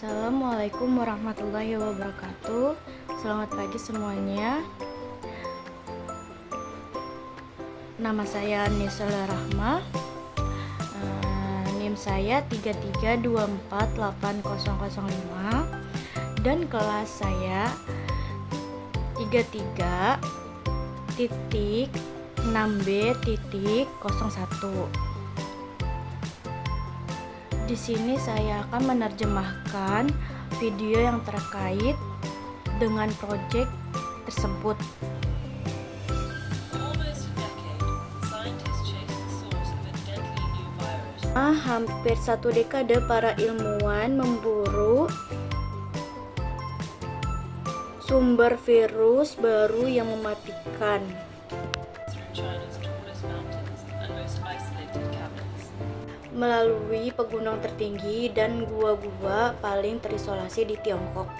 Assalamualaikum warahmatullahi wabarakatuh. Selamat pagi semuanya. Nama saya Nisal Rahma. NIM saya 332480005 dan kelas saya 33.6B.01. Di sini saya akan menerjemahkan video yang terkait dengan proyek tersebut. Hampir 1 dekade para ilmuwan memburu sumber virus baru yang mematikan. Melalui pegunungan tertinggi dan gua-gua paling terisolasi di Tiongkok.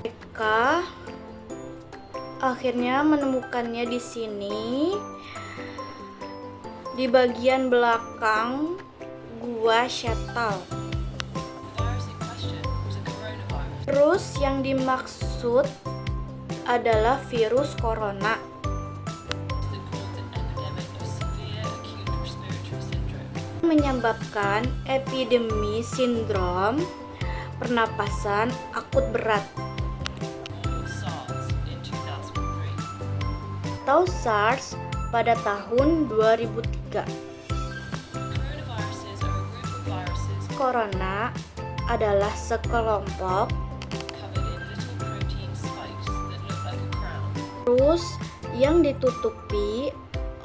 Mereka akhirnya menemukannya di sini, di bagian belakang gua Shetal. Virus yang dimaksud adalah virus corona. Menyebabkan epidemi sindrom pernapasan akut berat atau SARS pada tahun 2003. Corona adalah sekelompok virus yang ditutupi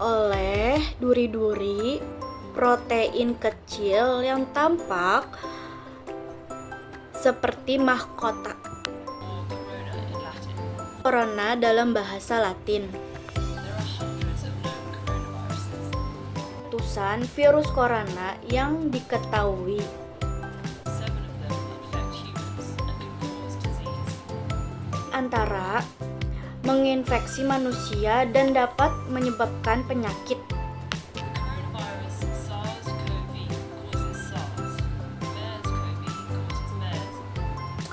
oleh duri-duri protein kecil yang tampak seperti mahkota. Corona dalam bahasa Latin. Ratusan virus corona yang diketahui. Antara menginfeksi manusia dan dapat menyebabkan penyakit.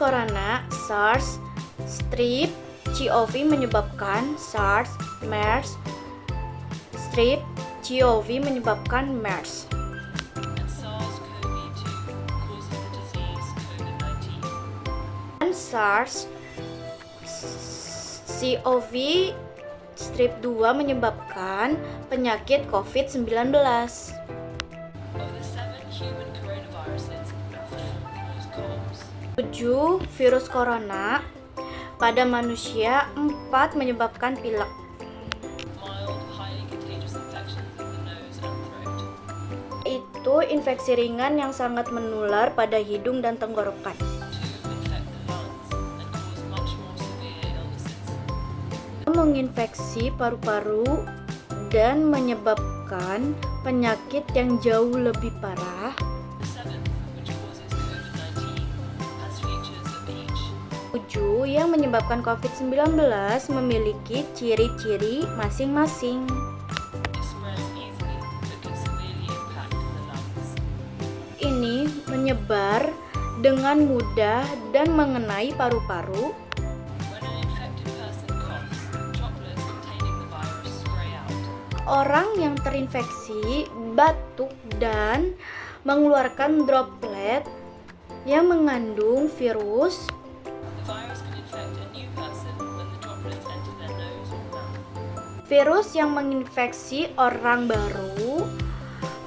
Corona, SARS, strep CoV menyebabkan SARS, MERS, strep CoV menyebabkan MERS. Dan SARS CoV strep 2 menyebabkan penyakit COVID-19. 7 virus corona pada manusia, 4 menyebabkan pilek. Itu infeksi ringan yang sangat menular pada hidung dan tenggorokan. Menginfeksi paru-paru dan menyebabkan penyakit yang jauh lebih parah. 7 yang menyebabkan COVID-19 memiliki ciri-ciri masing-masing. Ini menyebar dengan mudah dan mengenai paru-paru. Orang yang terinfeksi batuk dan mengeluarkan droplet yang mengandung virus. Virus yang menginfeksi orang baru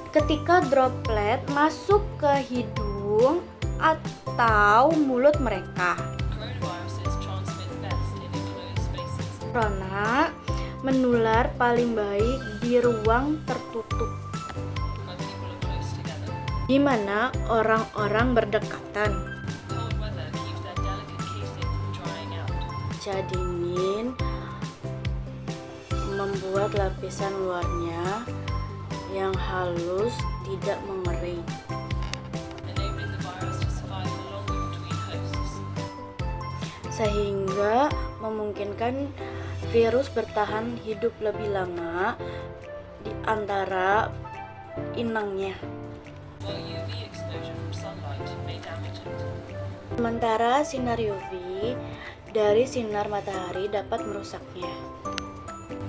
ketika droplet masuk ke hidung atau mulut mereka. Corona menular paling baik di ruang tertutup, di mana orang-orang berdekatan. Cuaca dingin membuat lapisan luarnya yang halus tidak mengering, sehingga memungkinkan virus bertahan hidup lebih lama di antara inangnya. While UV exposure from sunlight may damage it. Sementara sinar UV dari sinar matahari dapat merusaknya.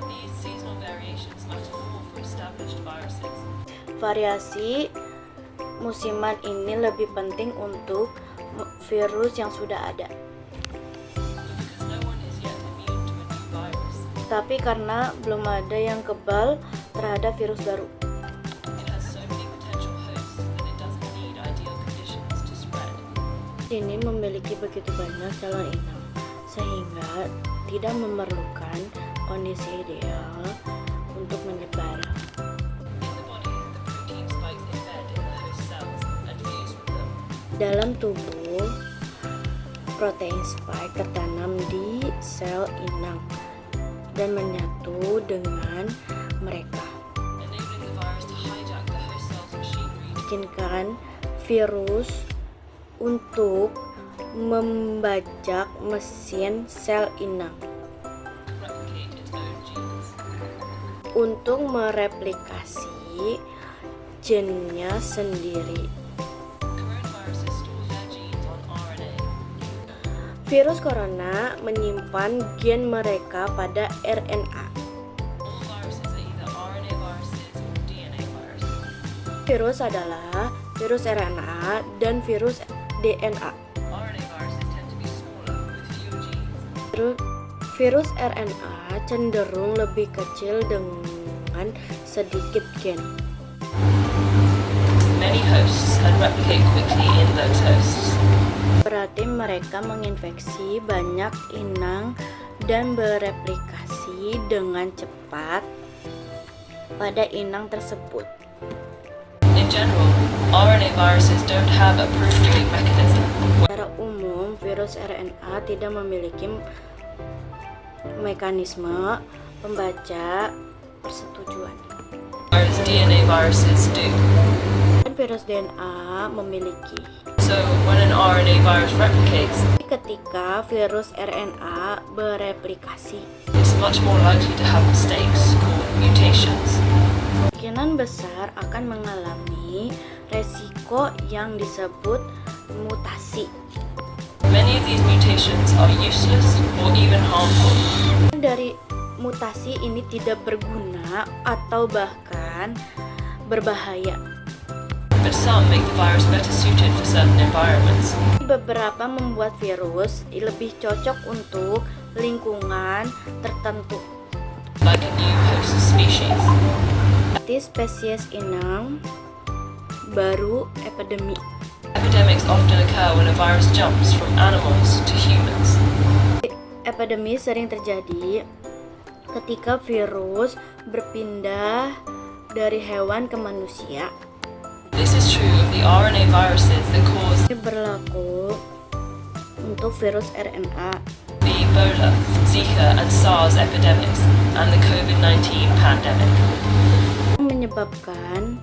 These seasonal variations matter more for established viruses. Variasi musiman ini lebih penting untuk virus yang sudah ada. But because no one is yet immune to a new virus, Tapi karena belum ada yang kebal terhadap virus baru. it has so many potential hosts that it doesn't need ideal conditions to spread. Ini memiliki begitu banyak calon inang, sehingga tidak memerlukan kondisi ideal untuk menyebar. In the body, the protein spikes embed in the host cells and fuse with them. Dalam tubuh, protein spike tertanam di sel inang dan menyatu dengan mereka, Enabling the virus to hijack the host cell's machinery to memungkinkan virus untuk membajak mesin sel inang replicate its own genes. untuk mereplikasi gennya sendiri. Coronaviruses store their genes on RNA. Virus corona menyimpan gen mereka pada RNA. All viruses are either RNA viruses or DNA viruses. Virus adalah virus RNA dan virus DNA. RNA viruses tend to be smaller with fewer genes. Virus RNA cenderung lebih kecil dengan sedikit gen. Many hosts can replicate quickly in those hosts. Berarti mereka menginfeksi banyak inang dan bereplikasi dengan cepat pada inang tersebut. In general, RNA viruses don't have a proof-reading mechanism. Secara umum, virus RNA tidak memiliki mekanisme pembaca persetujuan. Whereas DNA viruses do. Dan virus DNA memiliki. So, when an RNA virus replicates, Ketika virus RNA bereplikasi, it's much more likely to have mistakes called mutations. kemungkinan besar akan mengalami resiko yang disebut mutasi. Many of these mutations are useless or even harmful. Dari mutasi ini tidak berguna atau bahkan berbahaya. But some make the virus better suited for certain environments. Beberapa membuat virus lebih cocok untuk lingkungan tertentu. Like a new host species. Seperti spesies inang baru epidemi. Epidemics often occur when a virus jumps from animals to humans. Epidemi sering terjadi ketika virus berpindah dari hewan ke manusia. This is true of the RNA viruses that cause Ini berlaku untuk virus RNA. the Ebola, Zika, and SARS epidemics, and the COVID-19 pandemic. Menyebabkan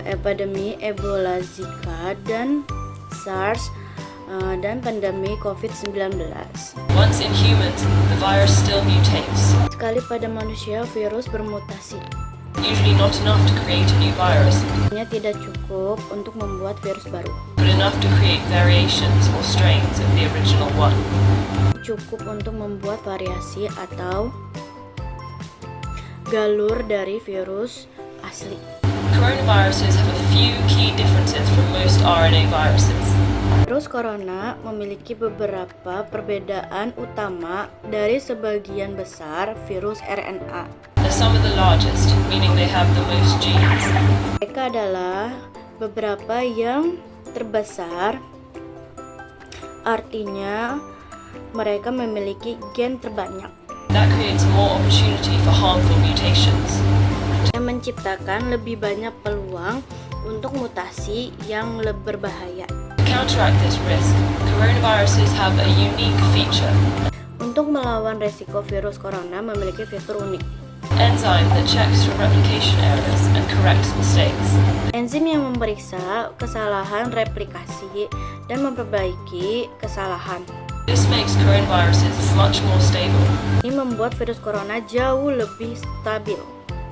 epidemi Ebola, Zika, dan SARS dan pandemi COVID-19. Once in humans, the virus still mutates, Sekali pada manusia, virus bermutasi. usually not enough to create a new virus, Hanya tidak cukup untuk membuat virus baru. but enough to create variations or strains of the original one. Cukup untuk membuat variasi atau galur dari virus asli. Coronaviruses have a few key differences from most RNA viruses. Virus corona memiliki beberapa perbedaan utama dari sebagian besar virus RNA. They're some of the largest, meaning they have the most genes. Mereka adalah beberapa yang terbesar, artinya mereka memiliki gen terbanyak, That creates more opportunity for harmful mutations. yang menciptakan lebih banyak peluang untuk mutasi yang lebih berbahaya. To counteract this risk, coronaviruses have a unique feature, Untuk melawan resiko virus corona memiliki fitur unik. enzyme that checks for replication errors and corrects mistakes. Enzim yang memeriksa kesalahan replikasi dan memperbaiki kesalahan. This makes coronaviruses much more stable, Ini membuat virus corona jauh lebih stabil.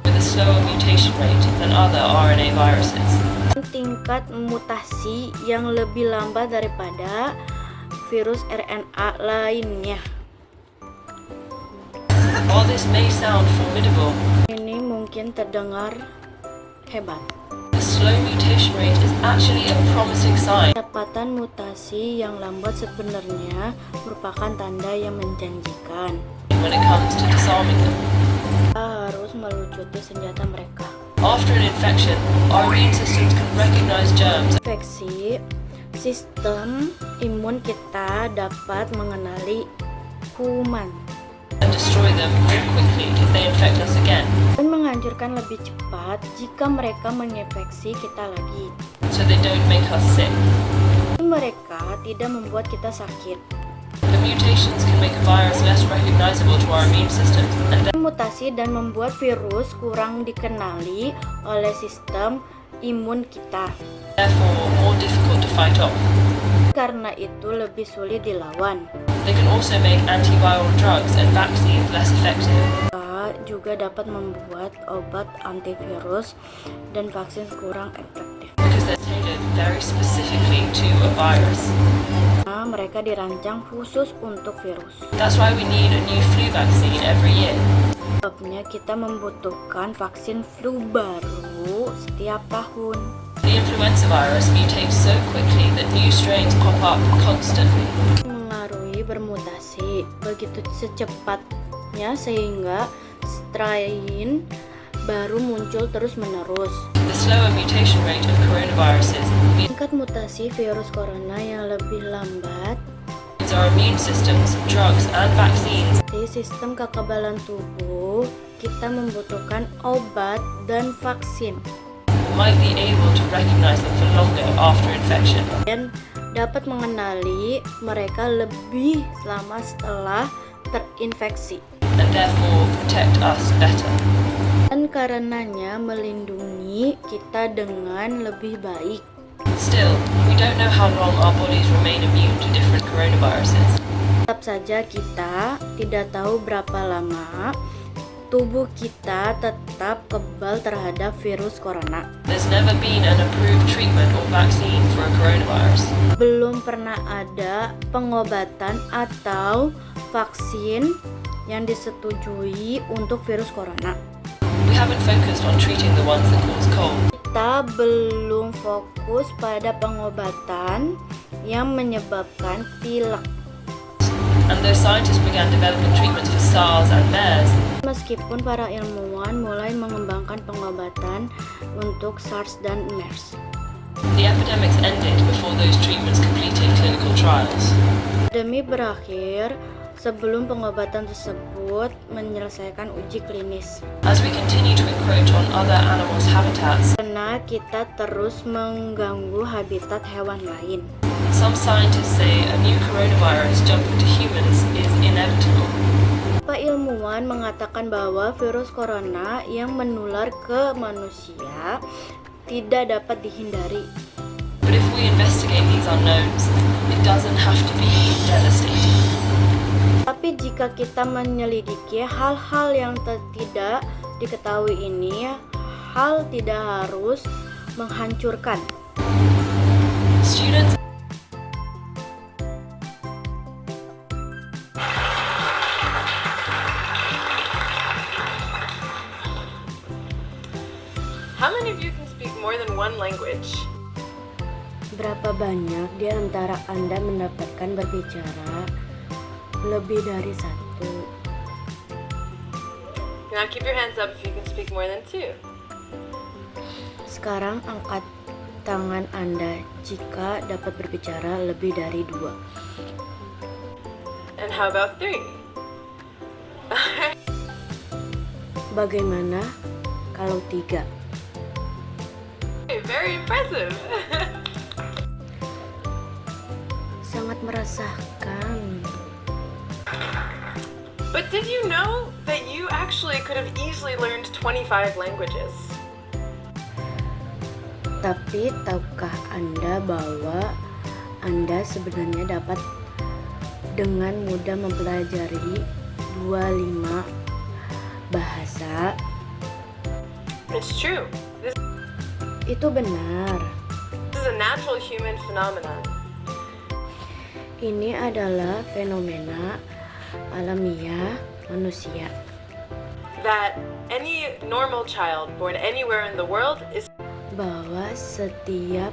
with a slower mutation rate than other RNA viruses. Tingkat mutasi yang lebih lambat daripada virus RNA lainnya. While this may sound formidable, Ini mungkin terdengar hebat. the slow mutation rate is actually a promising sign. Kecepatan mutasi yang lambat sebenarnya merupakan tanda yang menjanjikan. When it comes to disarming them. Kita harus melucuti senjata mereka. After an infection, our immune systems can recognize germs Infeksi, sistem imun kita dapat mengenali kuman and destroy them more quickly if they infect us again, dan menghancurkan lebih cepat jika mereka menginfeksi kita lagi. so they don't make us sick. Mereka tidak membuat kita sakit. The mutations can make a virus less recognizable to our immune systems, and Mutasi dan membuat virus kurang dikenali oleh sistem imun kita. therefore more difficult to fight off. Karena itu lebih sulit dilawan. They can also make antiviral drugs and vaccines less effective. Mereka juga dapat membuat obat antivirus dan vaksin kurang efektif. Because they're tailored very specifically to a virus. Nah, mereka dirancang khusus untuk virus. That's why we need a new flu vaccine every year. Sebabnya kita membutuhkan vaksin flu baru setiap tahun. The influenza virus mutates so quickly that new strains pop up constantly. Mengaruhi bermutasi begitu secepatnya sehingga strain baru muncul terus-menerus. The slower mutation rate of coronaviruses means Tingkat mutasi virus corona yang lebih lambat our immune systems, drugs, and vaccines di sistem kekebalan tubuh, kita membutuhkan obat dan vaksin might be able to recognize them for longer after infection. dan dapat mengenali mereka lebih lama setelah terinfeksi. And therefore protect us better. Dan karenanya melindungi kita dengan lebih baik. Still, we don't know how long our bodies remain immune to different coronaviruses. Tetap saja kita tidak tahu berapa lama tubuh kita tetap kebal terhadap virus corona. There's never been an approved treatment or vaccine for a coronavirus. Belum pernah ada pengobatan atau vaksin yang disetujui untuk virus corona. We haven't focused on treating the ones that cause cold. Kita belum fokus pada pengobatan yang menyebabkan pilek. And though scientists began developing treatments for SARS and MERS, Meskipun para ilmuwan mulai mengembangkan pengobatan untuk SARS dan MERS. the epidemics ended before those treatments completed clinical trials. Pandemi berakhir sebelum pengobatan tersebut menyelesaikan uji klinis. As we continue to encroach on other animals' habitats, Karena kita terus mengganggu habitat hewan lain. some scientists say a new coronavirus jumping to humans is inevitable. Pak ilmuwan mengatakan bahwa virus corona yang menular ke manusia tidak dapat dihindari. But if we investigate these unknowns, it doesn't have to be devastating. Tapi jika kita menyelidiki hal-hal yang tidak diketahui ini, hal tidak harus menghancurkan. Students How many of you can speak more than one language? Berapa banyak di antara Anda mendapatkan berbicara lebih dari satu? Now keep your hands up if you can speak more than two. Sekarang angkat tangan Anda jika dapat berbicara lebih dari dua. And how about three? Bagaimana kalau tiga? Okay, very impressive. Sangat merasakan. But did you know that you actually could have easily learned 25 languages? Tapi tahukah Anda bahwa Anda sebenarnya dapat dengan mudah mempelajari 25 bahasa? It's true. This Itu benar. is a natural human phenomenon. Ini adalah fenomena alamiah manusia. That any normal child born anywhere in the world is Bahwa setiap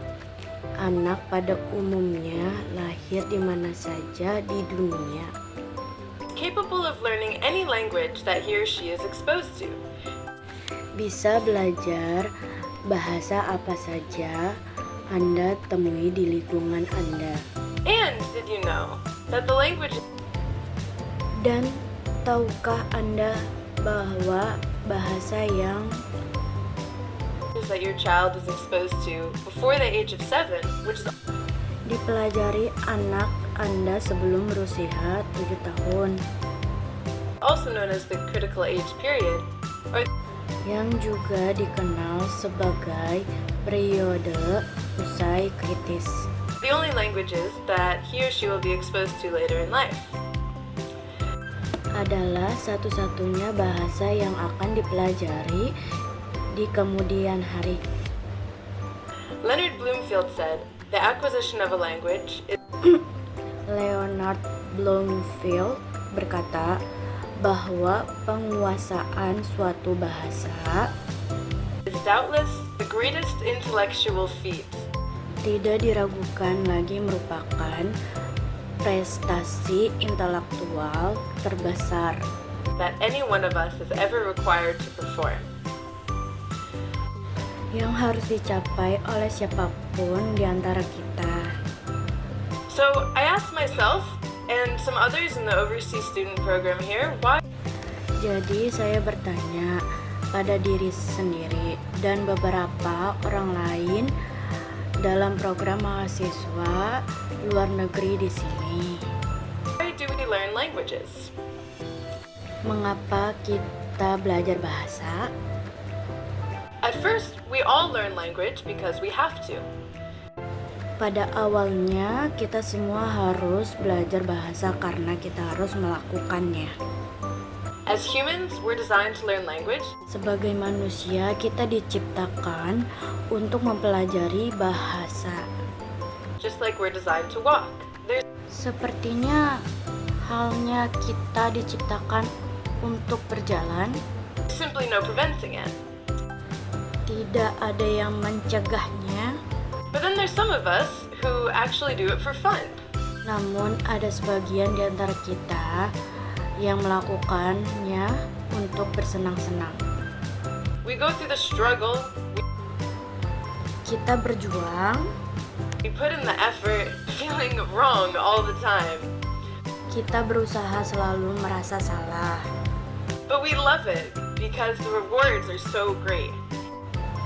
anak pada umumnya lahir di mana saja di dunia capable of learning any language that he or she is exposed to. bisa belajar bahasa apa saja Anda temui di lingkungan Anda. And did you know that the language Dan tahukah Anda bahwa bahasa yang that your child is exposed to before the age of 7, which is dipelajari anak Anda sebelum berusia 7 tahun, also known as the critical age period, or yang juga dikenal sebagai periode usai kritis, the only languages that he or she will be exposed to later in life. adalah satu-satunya bahasa yang akan dipelajari di kemudian hari. Leonard Bloomfield said, "The acquisition of a language Leonard Bloomfield berkata bahwa penguasaan suatu bahasa is doubtless the greatest intellectual feat tidak diragukan lagi merupakan prestasi intelektual terbesar that any one of us is ever required to perform." yang harus dicapai oleh siapapun di antara kita. So I asked myself and some others in the overseas student program here, why Jadi saya bertanya pada diri sendiri dan beberapa orang lain dalam program mahasiswa luar negeri di sini. do we learn languages? Mengapa kita belajar bahasa? At first, we all learn language because we have to. Pada awalnya kita semua harus belajar bahasa karena kita harus melakukannya. As humans, we're designed to learn language Sebagai manusia kita diciptakan untuk mempelajari bahasa. just like we're designed to walk. There's Sepertinya halnya kita diciptakan untuk berjalan, simply no preventing it. tidak ada yang mencegahnya. But then there's some of us who actually do it for fun. Namun ada sebagian di antara kita yang melakukannya untuk bersenang-senang. We go through the struggle, Kita berjuang, we put in the effort, feeling wrong all the time. kita berusaha selalu merasa salah. But we love it because the rewards are so great.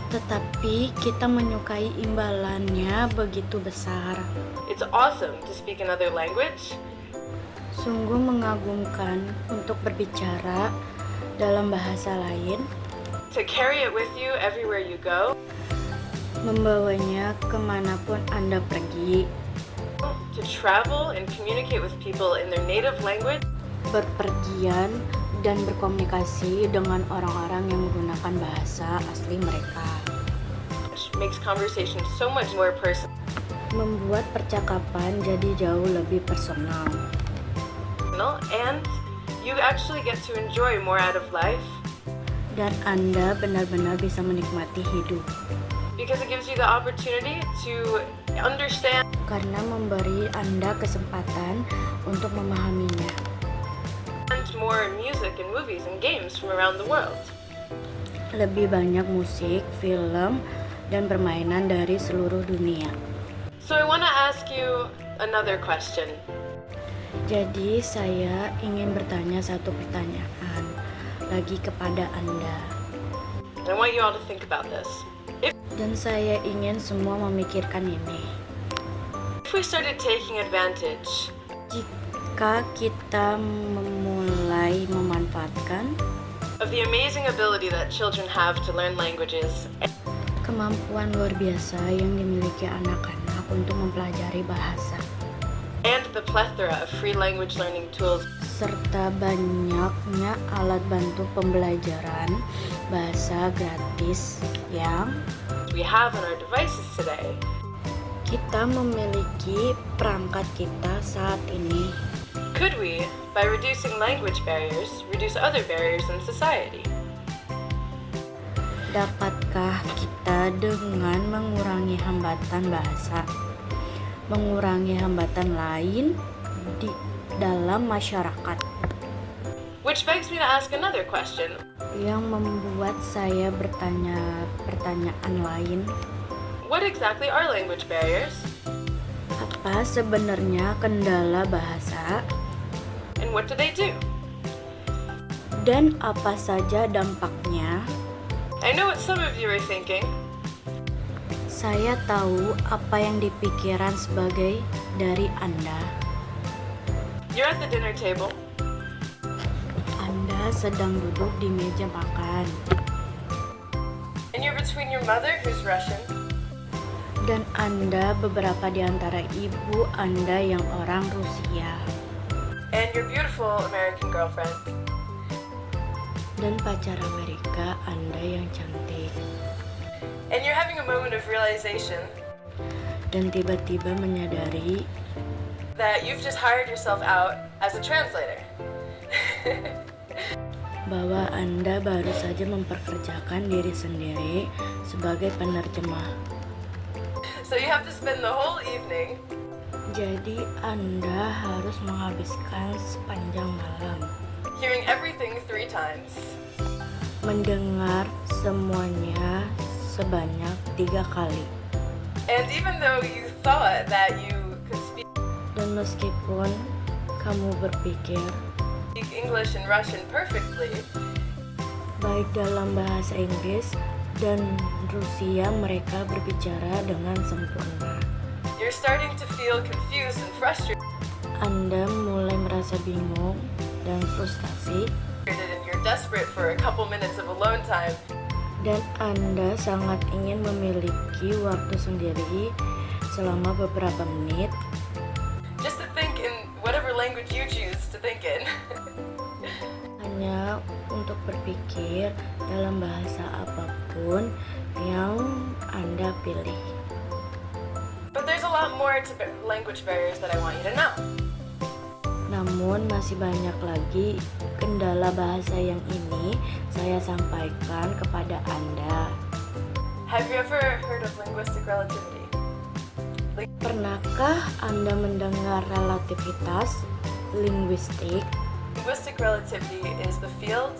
Tetapi kita menyukai imbalannya begitu besar. It's awesome to speak another language, Sungguh mengagumkan untuk berbicara dalam bahasa lain, to carry it with you everywhere you go, membawanya kemanapun Anda pergi, to travel and communicate with people in their native language, berpergian dan berkomunikasi dengan orang-orang yang menggunakan bahasa asli mereka, which makes conversation so much more personal. membuat percakapan jadi jauh lebih personal. And you actually get to enjoy more out of life Dan Anda benar-benar bisa menikmati hidup because it gives you the opportunity to understand karena memberi Anda kesempatan untuk memahaminya. more music and movies and games from around the world. Lebih banyak musik, film, dan permainan dari seluruh dunia. So I want to ask you another question. Jadi saya ingin bertanya satu pertanyaan lagi kepada Anda. And I want you all to think about this. Dan saya ingin semua memikirkan ini. If we started taking advantage Jika kita memulai memanfaatkan of the amazing ability that children have to learn languages kemampuan luar biasa yang dimiliki anak-anak untuk mempelajari bahasa, and the plethora of free language learning tools serta banyaknya alat bantu pembelajaran bahasa gratis yang we have on our devices today. kita memiliki perangkat kita saat ini. Could we, by reducing language barriers, reduce other barriers in society? Dapatkah kita dengan mengurangi hambatan bahasa, mengurangi hambatan lain di dalam masyarakat? Which begs me to ask another question. Yang membuat saya bertanya pertanyaan lain. What exactly are language barriers? Apa sebenarnya kendala bahasa? And what do they do? Dan apa saja dampaknya? I know what some of you are thinking. Saya tahu apa yang dipikiran sebagai dari Anda. You're at the dinner table. Anda sedang duduk di meja makan. And you're between your mother, who's Russian, Dan Anda beberapa di antara ibu Anda yang orang Rusia. and your beautiful American girlfriend. Dan pacar Amerika Anda yang cantik. And you're having a moment of realization Dan tiba-tiba menyadari that you've just hired yourself out as a translator. bahwa Anda baru saja memperkerjakan diri sendiri sebagai penerjemah. So you have to spend the whole evening Jadi Anda harus menghabiskan sepanjang malam hearing everything 3 times. mendengar semuanya sebanyak 3 kali. And even though you thought that you could speak Dan meskipun kamu berpikir English and Russian perfectly, baik dalam bahasa Inggris dan Rusia mereka berbicara dengan sempurna, you're starting to feel confused and frustrated, Anda mulai merasa bingung dan frustasi, and you're desperate for a couple minutes of alone time. dan Anda sangat ingin memiliki waktu sendiri selama beberapa menit Just to think in whatever language you choose to think in. hanya untuk berpikir dalam bahasa apapun yang Anda pilih. But there's a lot more to language barriers that I want you to know. Namun masih banyak lagi kendala bahasa yang ini saya sampaikan kepada Anda. Have you ever heard of linguistic relativity? Pernahkah Anda mendengar relativitas linguistik? Linguistic relativity is the field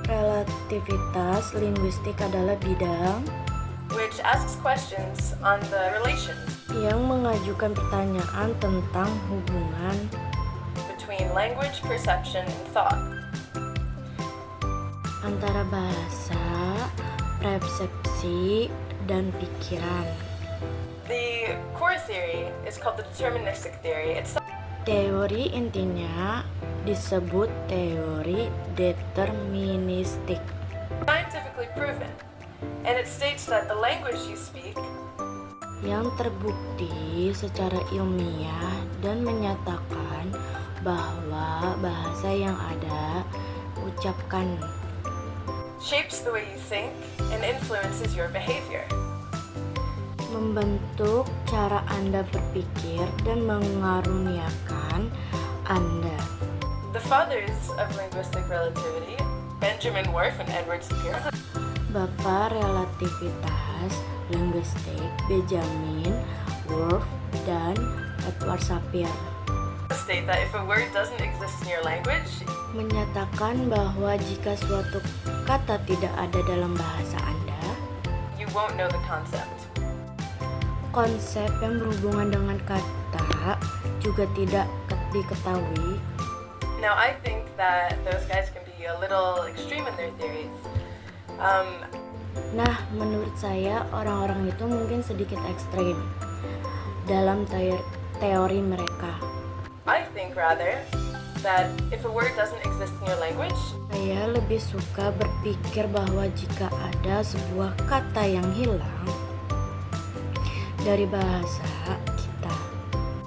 Relativitas linguistik adalah bidang which asks questions on the relations yang mengajukan pertanyaan tentang hubungan between language, perception, and thought. antara bahasa, persepsi, dan pikiran. The core theory is called the deterministic theory. It's Teori intinya disebut teori deterministik. scientifically proven, and it states that the language you speak Yang terbukti secara ilmiah dan menyatakan bahwa bahasa yang ada ucapkan shapes the way you think and influences your behavior. membentuk cara Anda berpikir dan mengaruniakan Anda. The fathers of linguistic relativity, Benjamin Whorf and Edward Sapir, Bapak relativitas linguistik Benjamin Whorf dan Edward Sapir state that if a word doesn't exist in your language, menyatakan bahwa jika suatu kata tidak ada dalam bahasa Anda, you won't know the concept. konsep yang berhubungan dengan kata juga tidak diketahui. Now, I think that those guys can be a little extreme in their theories. Nah, menurut saya orang-orang itu mungkin sedikit ekstrim dalam teori mereka. I think rather that if a word doesn't exist in your language, Saya lebih suka berpikir bahwa jika ada sebuah kata yang hilang dari bahasa kita,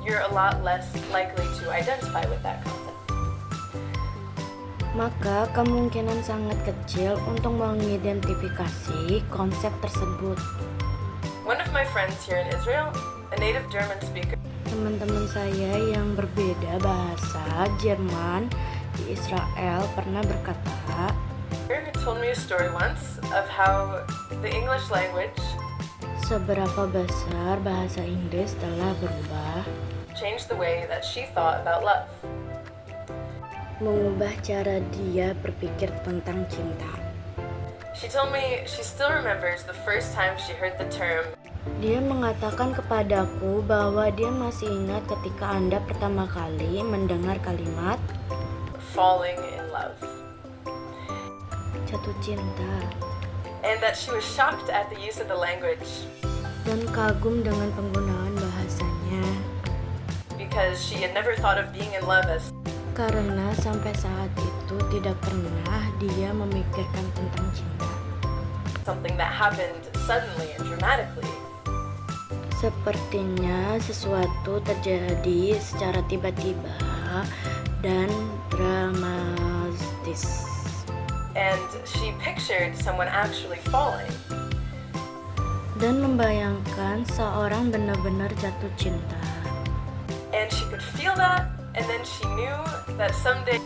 you're a lot less likely to identify with that concept. maka kemungkinan sangat kecil untuk mengidentifikasi konsep tersebut. One of my friends here in Israel, a native German speaker, Teman-teman saya yang berbeda bahasa Jerman di Israel pernah berkata, told me a story once of how the English language seberapa besar bahasa Inggris telah berubah, changed the way that she thought about love. mengubah cara dia berpikir tentang cinta. She told me she still remembers the first time she heard the term Dia mengatakan kepadaku bahwa dia masih ingat ketika Anda pertama kali mendengar kalimat falling in love, jatuh cinta, and that she was shocked at the use of the language dan kagum dengan penggunaan bahasanya. because she had never thought of being in love as Karena sampai saat itu tidak pernah dia memikirkan tentang cinta. something that happened suddenly and dramatically. Sepertinya sesuatu terjadi secara tiba-tiba dan dramatis. And she pictured someone actually falling. Dan membayangkan seorang benar-benar jatuh cinta. And she could feel that, and then she knew that someday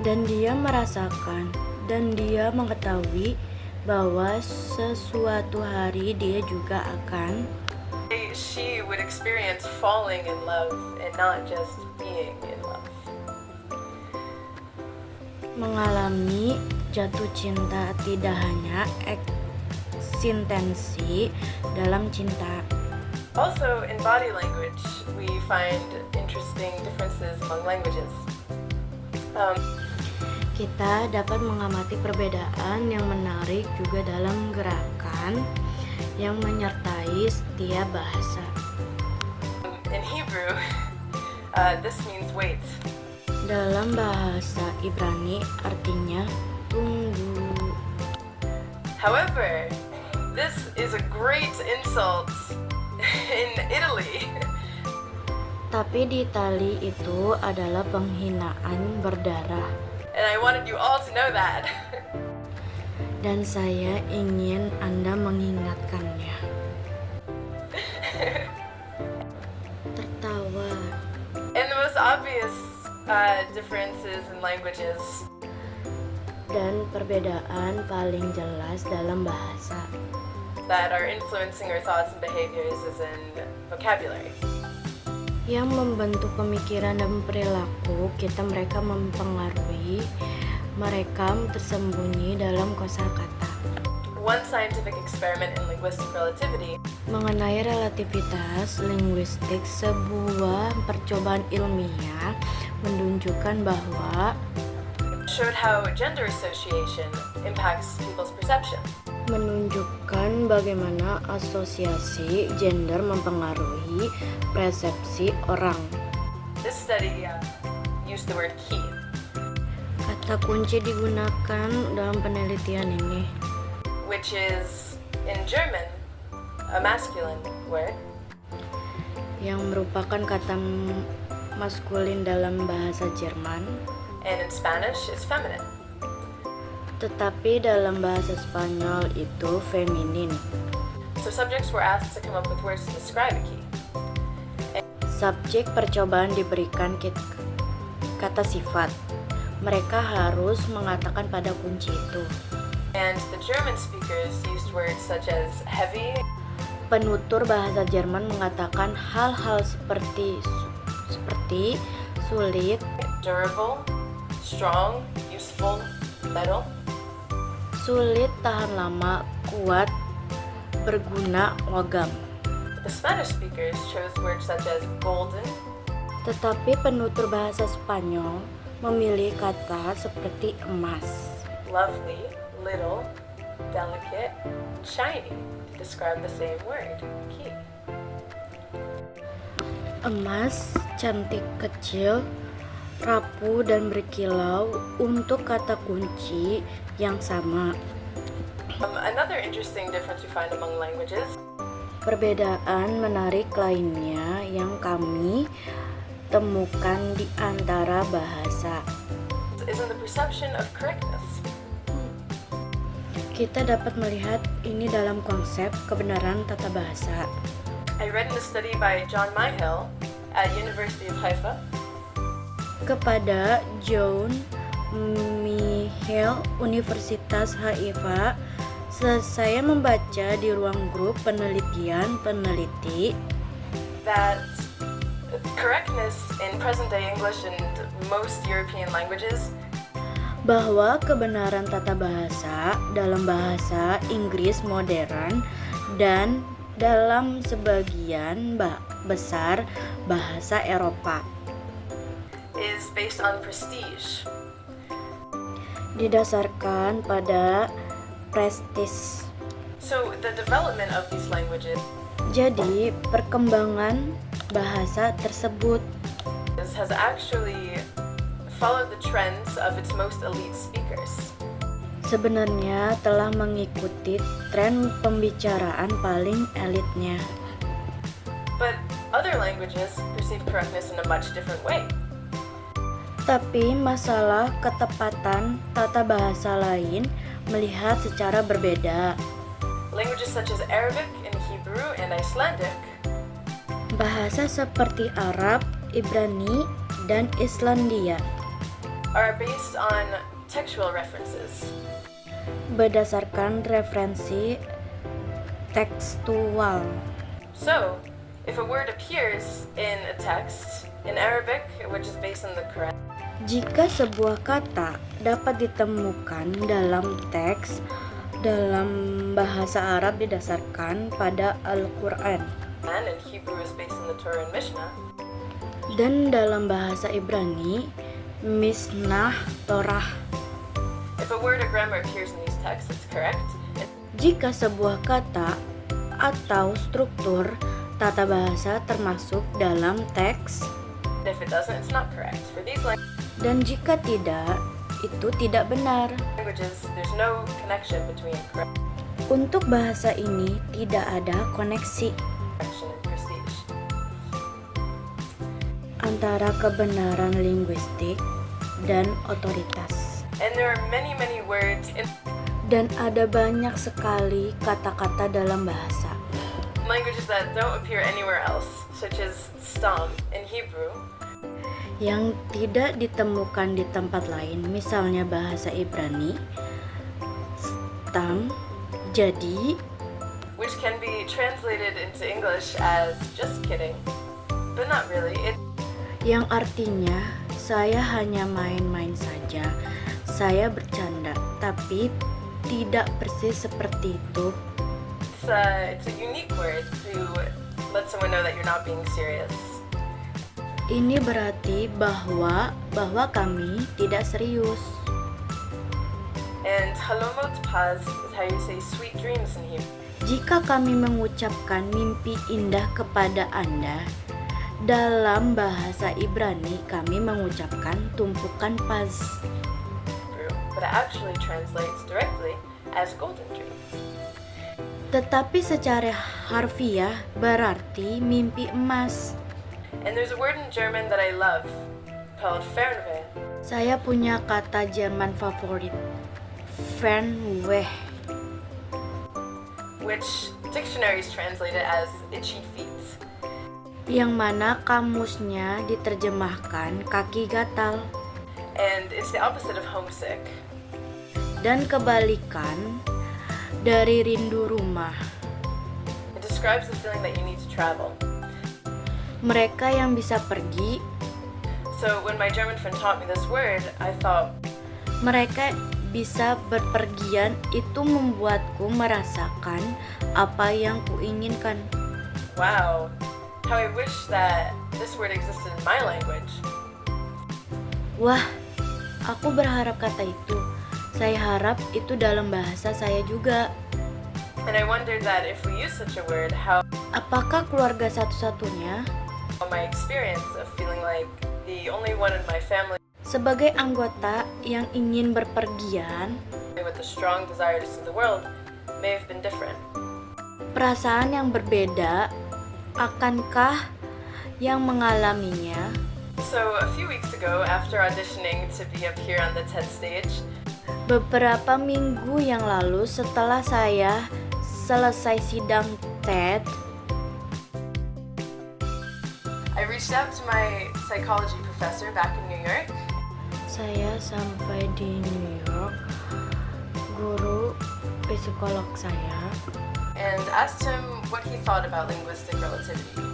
Dan dia merasakan dan dia mengetahui bahwa sesuatu hari dia juga akan she would experience falling in love and not just being in love. mengalami jatuh cinta, tidak hanya eksistensi dalam cinta. Also, in body language, we find interesting differences among languages. Kita dapat mengamati perbedaan yang menarik juga dalam gerakan yang menyertai setiap bahasa. In Hebrew, this means wait. Dalam bahasa Ibrani artinya tunggu. However, this is a great insult in Italy. Tapi di Itali itu adalah penghinaan berdarah. And I wanted you all to know that. Dan saya ingin Anda mengingatkannya. Tertawa. And the most obvious differences in languages Dan perbedaan paling jelas dalam bahasa that are influencing our thoughts and behaviors is in vocabulary. yang membentuk pemikiran dan perilaku kita, mereka mempengaruhi mereka tersembunyi dalam kosakata. One scientific experiment in linguistic relativity Mengenai relativitas linguistik, sebuah percobaan ilmiah menunjukkan bahwa showed how gender association impacts people's perception. menunjukkan bagaimana asosiasi gender mempengaruhi persepsi orang. This study used the word key, Kata kunci digunakan dalam penelitian ini, which is in German a masculine word, yang merupakan kata maskulin dalam bahasa Jerman, and in Spanish is feminine. tetapi dalam bahasa Spanyol itu feminin. So subjects were asked to come up with words to describe a key. Subjek percobaan diberikan kata sifat. Mereka harus mengatakan pada kunci itu. And the German speakers used words such as heavy, Penutur bahasa Jerman mengatakan hal-hal seperti sulit, durable, strong, useful, metal. sulit, tahan lama, kuat, berguna, logam. The Spanish speakers chose words such as golden, Tetapi penutur bahasa Spanyol memilih kata seperti emas, lovely, little, delicate, shiny to describe the same word, key. emas, cantik, kecil, rapuh, dan berkilau untuk kata kunci yang sama. Another interesting difference we find among languages Perbedaan menarik lainnya yang kami temukan di antara bahasa is in the perception of correctness. Kita dapat melihat ini dalam konsep kebenaran tata bahasa. I read in a study by John Myhill at University of Haifa. Kepada John Myhill, Universitas Haifa, saya membaca di ruang grup peneliti that correctness in present-day English and most European languages bahwa kebenaran tata bahasa dalam bahasa Inggris modern dan dalam sebagian besar bahasa Eropa is based on prestige. didasarkan pada prestis. So the development of these languages Jadi, perkembangan bahasa tersebut has actually followed the trends of its most elite speakers. sebenarnya telah mengikuti tren pembicaraan paling elitnya. But other languages perceive correctness in a much different way. Tapi masalah ketepatan tata bahasa lain melihat secara berbeda. Languages such as Arabic and Hebrew and Icelandic Bahasa seperti Arab, Ibrani, dan Islandia are based on textual references. berdasarkan referensi tekstual. So, if a word appears in a text in Arabic, which is based on the Quran, Jika sebuah kata dapat ditemukan dalam teks dalam bahasa Arab didasarkan pada Al-Quran and Hebrew is based on the Torah and Mishnah, dan dalam bahasa Ibrani Misnah Torah. if a word or grammar appears in these texts, it's correct. Jika sebuah kata atau struktur tata bahasa termasuk dalam teks And if it doesn't, it's not correct. For these dan jika tidak, itu tidak benar. languages, there's no connection between Untuk bahasa ini tidak ada koneksi correction and prestige. antara kebenaran linguistik dan otoritas. And there are many, many words in Dan ada banyak sekali kata-kata dalam bahasa languages that don't appear anywhere else, such as stam in Hebrew, yang tidak ditemukan di tempat lain, misalnya bahasa Ibrani, stam, jadi, which can be translated into English as just kidding, but not really. yang artinya saya hanya main-main saja, saya bercanda, tapi tidak persis seperti itu. It's a unique word to let someone know that you're not being serious. Ini berarti bahwa kami tidak serius. And halomot paz is how you say sweet dreams in Hebrew. Jika kami mengucapkan mimpi indah kepada Anda, dalam bahasa Ibrani kami mengucapkan tumpukan paz, But it actually translates directly as golden dreams. tetapi secara harfiah berarti mimpi emas. And there's a word in German that I love called Fernweh, Saya punya kata Jerman favorit, Fernweh, which dictionaries translate it as itchy feet. yang mana kamusnya diterjemahkan kaki gatal, And it's the opposite of homesick. dan kebalikan dari rindu rumah. It describes the feeling that you need to travel. Mereka yang bisa pergi, So when my German friend taught me this word, I thought, mereka bisa berpergian, itu membuatku merasakan apa yang kuinginkan. wow, how I wish that this word existed in my language. Wah, aku berharap kata itu. Saya harap itu dalam bahasa saya juga. And I wondered that if we use such a word, how Apakah keluarga satu-satunya? my experience of feeling like the only one in my family Sebagai anggota yang ingin berpergian, with a strong desire to see the world may have been different. perasaan yang berbeda, akankah yang mengalaminya? So, a few weeks ago, after auditioning to be up here on the TED stage, Beberapa minggu yang lalu setelah saya selesai sidang TED, I reached out to my psychology professor back in New York, saya sampai di New York, guru psikolog saya, and asked him what he thought about linguistic relativity.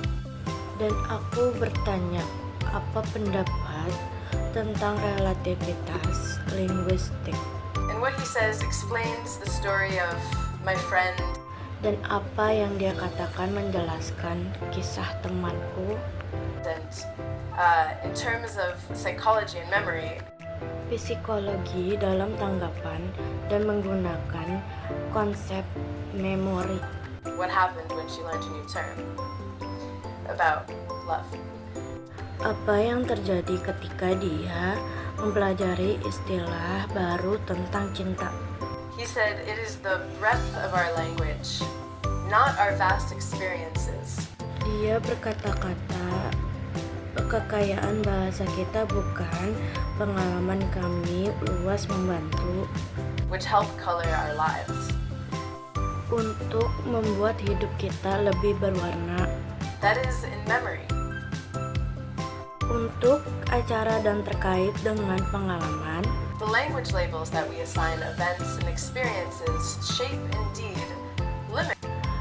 dan aku bertanya apa pendapat tentang relativitas linguistik, And what he says explains the story of my friend dan apa yang dia katakan menjelaskan kisah temanku. and in terms of psychology and memory, Psikologi dalam tanggapan dan menggunakan konsep memori. what happened when she learned a new term about love. Apa yang terjadi ketika dia mempelajari istilah baru tentang cinta. He said it is the breadth of our language, not our vast experiences, Dia berkata-kata, kekayaan bahasa kita bukan pengalaman kami luas membantu which help color our lives. untuk membuat hidup kita lebih berwarna. That is in memory. Untuk acara dan terkait dengan pengalaman, The language labels that we assign events and experiences shape indeed limit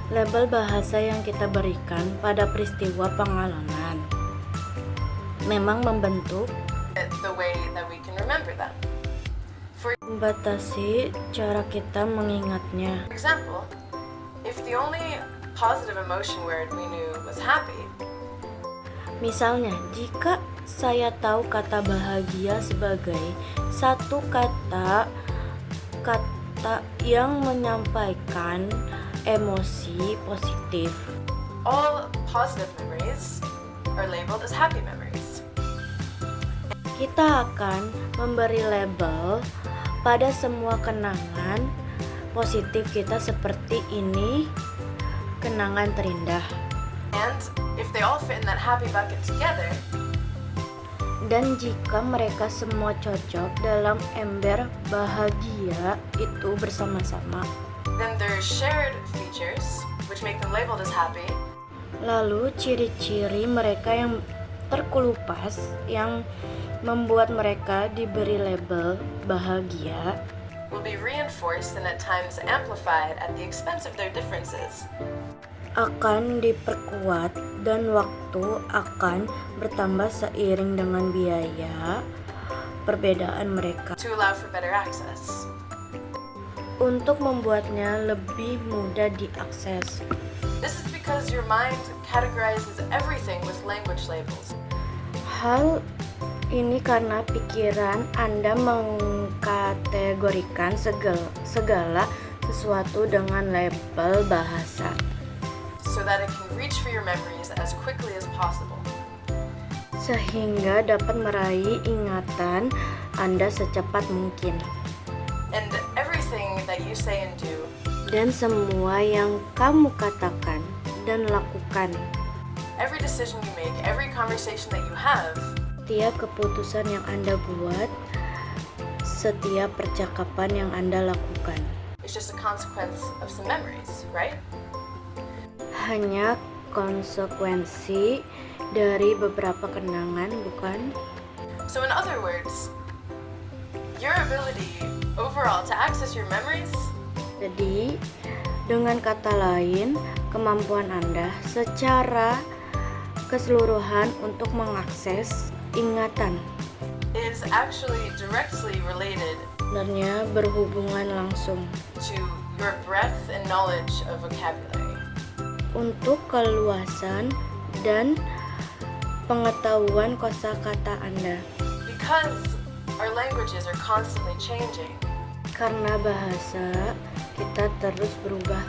label bahasa yang kita berikan pada peristiwa pengalaman memang membentuk, the way that we can remember them. For membatasi cara kita mengingatnya. example, if the only positive emotion word we knew was happy, Misalnya, jika saya tahu kata bahagia sebagai satu kata yang menyampaikan emosi positif, all positive memories are labeled as happy memories. kita akan memberi label pada semua kenangan positif kita seperti ini kenangan terindah. And if they all fit in that happy bucket together, Dan jika mereka semua cocok dalam ember bahagia itu bersama-sama, then their shared features, which make them labeled as happy, lalu ciri-ciri mereka yang terkelupas yang membuat mereka diberi label bahagia will be reinforced and at times amplified at the expense of their differences. akan diperkuat dan waktu akan bertambah seiring dengan biaya perbedaan mereka To allow for better access. untuk membuatnya lebih mudah diakses. This is because your mind categorizes everything with language labels. Hal ini karena pikiran Anda mengkategorikan segala sesuatu dengan label bahasa, So that it can reach for your memories as quickly as possible. sehingga dapat meraih ingatan Anda secepat mungkin. And everything that you say and do, Dan semua yang kamu katakan dan lakukan, every decision you make, every conversation that you have, setiap keputusan yang Anda buat, setiap percakapan yang Anda lakukan, is just a consequence of some memories, right? hanya konsekuensi dari beberapa kenangan, bukan? So in other words, your ability overall to access your memories Jadi, dengan kata lain, kemampuan Anda secara keseluruhan untuk mengakses ingatan is actually directly related sebenarnya berhubungan langsung to your breadth and knowledge of vocabulary. untuk keluasan dan pengetahuan kosakata Anda. Because our languages are constantly changing, Karena bahasa kita terus berubah.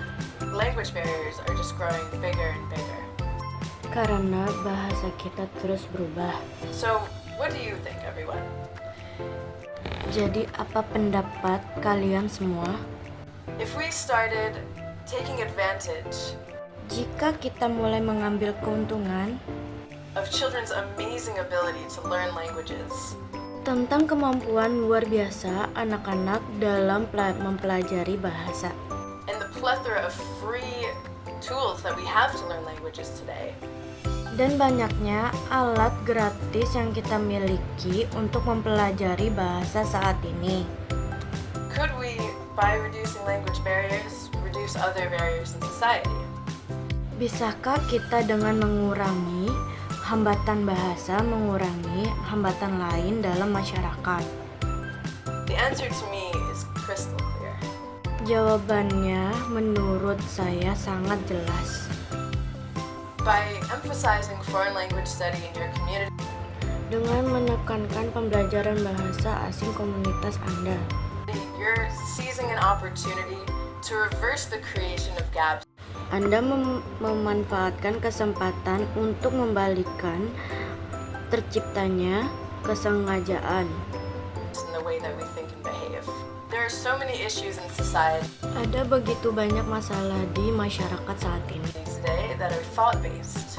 language barriers are just growing bigger and bigger. Karena bahasa kita terus berubah. So, what do you think, everyone? Jadi apa pendapat kalian semua? If we started taking advantage Jika kita mulai mengambil keuntungan of children's amazing ability to learn languages. Tentang kemampuan luar biasa anak-anak dalam mempelajari bahasa. And the plethora of free tools that we have to learn languages today. Dan banyaknya alat gratis yang kita miliki untuk mempelajari bahasa saat ini. Could we, by reducing language barriers, reduce other barriers in society? Bisakah kita dengan mengurangi hambatan bahasa, mengurangi hambatan lain dalam masyarakat? The answer to me is crystal clear. Jawabannya menurut saya sangat jelas. By emphasizing foreign language study in your community, Dengan menekankan pembelajaran bahasa asing komunitas Anda, you're seizing an opportunity to reverse the creation of gaps Anda memanfaatkan kesempatan untuk membalikan terciptanya kesengajaan. in the way that we think and behave. There are so many issues in society Ada begitu banyak masalah di masyarakat saat ini, today that are thought-based,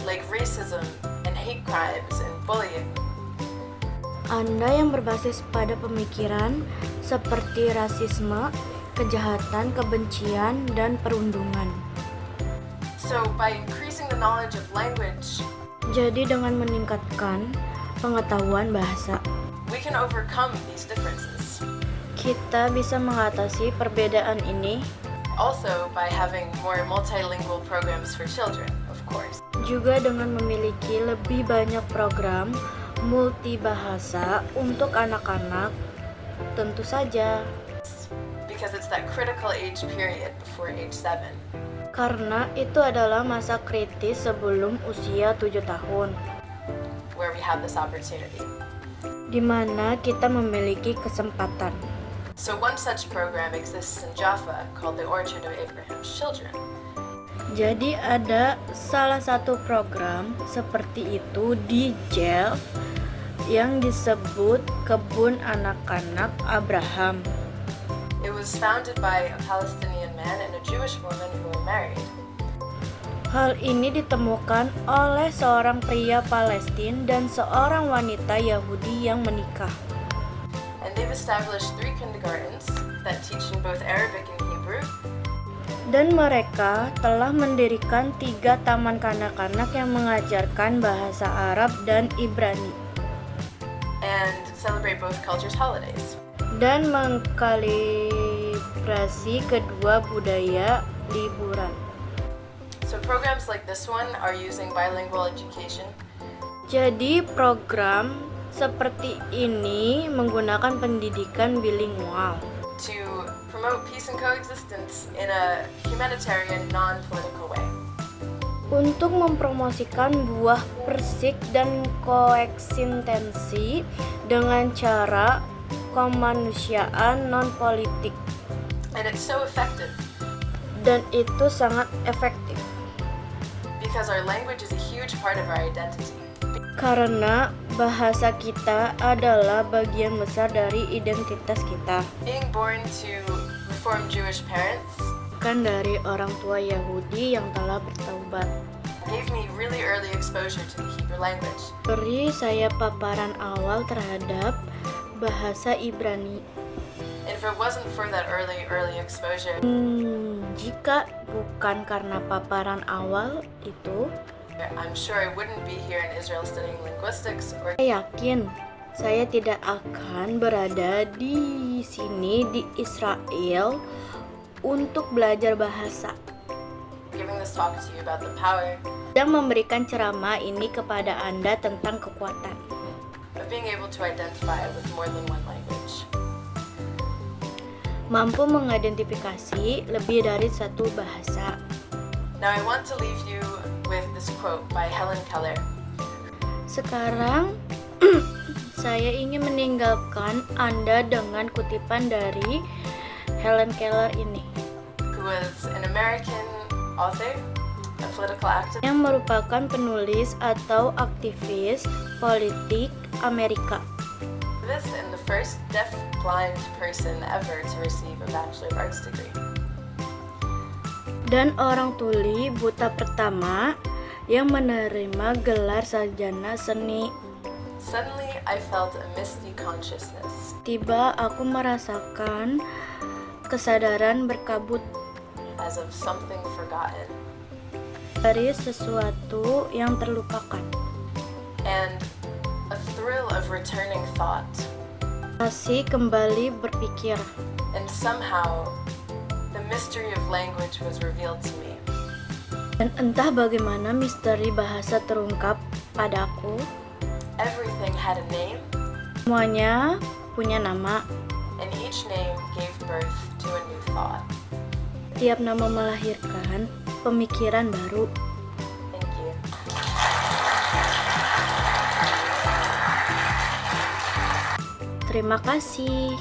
like racism and hate crimes and bullying. Anda yang berbasis pada pemikiran seperti rasisme, kejahatan, kebencian, dan perundungan. So by increasing the knowledge of language, Jadi dengan meningkatkan pengetahuan bahasa, we can overcome these differences. kita bisa mengatasi perbedaan ini Also by having more multilingual programs for children, of course. juga dengan memiliki lebih banyak program multibahasa untuk anak-anak, tentu saja. Because it's that critical age period before age 7. Karena itu adalah masa kritis sebelum usia 7 tahun, Where we have this opportunity. di mana kita memiliki kesempatan. So one such program exists in Jaffa called the Orchard of Abraham's Children. Jadi ada salah satu program seperti itu di Jeff yang disebut Kebun Anak-anak Abraham. It was founded by a Palestinian man and a Jewish woman who were married. Hal ini ditemukan oleh seorang pria Palestina dan seorang wanita Yahudi yang menikah. And they've established 3 kindergartens that teach in both Arabic and Hebrew. Dan mereka telah mendirikan 3 taman kanak-kanak yang mengajarkan bahasa Arab dan Ibrani And celebrate both cultures' holidays. dan mengkalibrasi kedua budaya liburan. So programs like this one are using bilingual education Jadi program seperti ini menggunakan pendidikan bilingual to promote peace and coexistence in a humanitarian, non-political way. untuk mempromosikan buah persik dan koeksistensi dengan cara kemanusiaan non-politik, And it's so effective dan itu sangat efektif because our language is a huge part of our identity. karena bahasa kita adalah bagian besar dari identitas kita. Being born to Reformed Jewish parents Kan dari orang tua Yahudi yang telah bertaubat, gave me really early exposure to the Hebrew language. beri saya paparan awal terhadap bahasa Ibrani. And if it wasn't for that early exposure, Jika bukan karena paparan awal itu, I'm sure I wouldn't be here in Israel studying linguistics or saya yakin saya tidak akan berada di sini di Israel untuk belajar bahasa giving this talk to you about the power dan memberikan ceramah ini kepada Anda tentang kekuatan of being able to identify with more than one language. mampu mengidentifikasi lebih dari satu bahasa. Now I want to leave you with this quote by Helen Keller. Sekarang saya ingin meninggalkan Anda dengan kutipan dari Helen Keller ini, Who was an American author, a political activist, yang merupakan penulis atau aktivis politik Amerika and the first deaf-blind person ever to receive a Bachelor of Arts degree. dan orang tuli buta pertama yang menerima gelar sarjana seni. Suddenly, I felt a misty consciousness. Tiba aku merasakan kesadaran berkabut As of something forgotten. dari sesuatu yang terlupakan. And a thrill of returning thought. Masih kembali berpikir. And somehow, the mystery of language was revealed to me. Dan entah bagaimana misteri bahasa terungkap padaku. Everything had a name, Semuanya punya nama. and each name gave birth to a new thought. Tiap nama melahirkan pemikiran baru. Thank you. Terima kasih.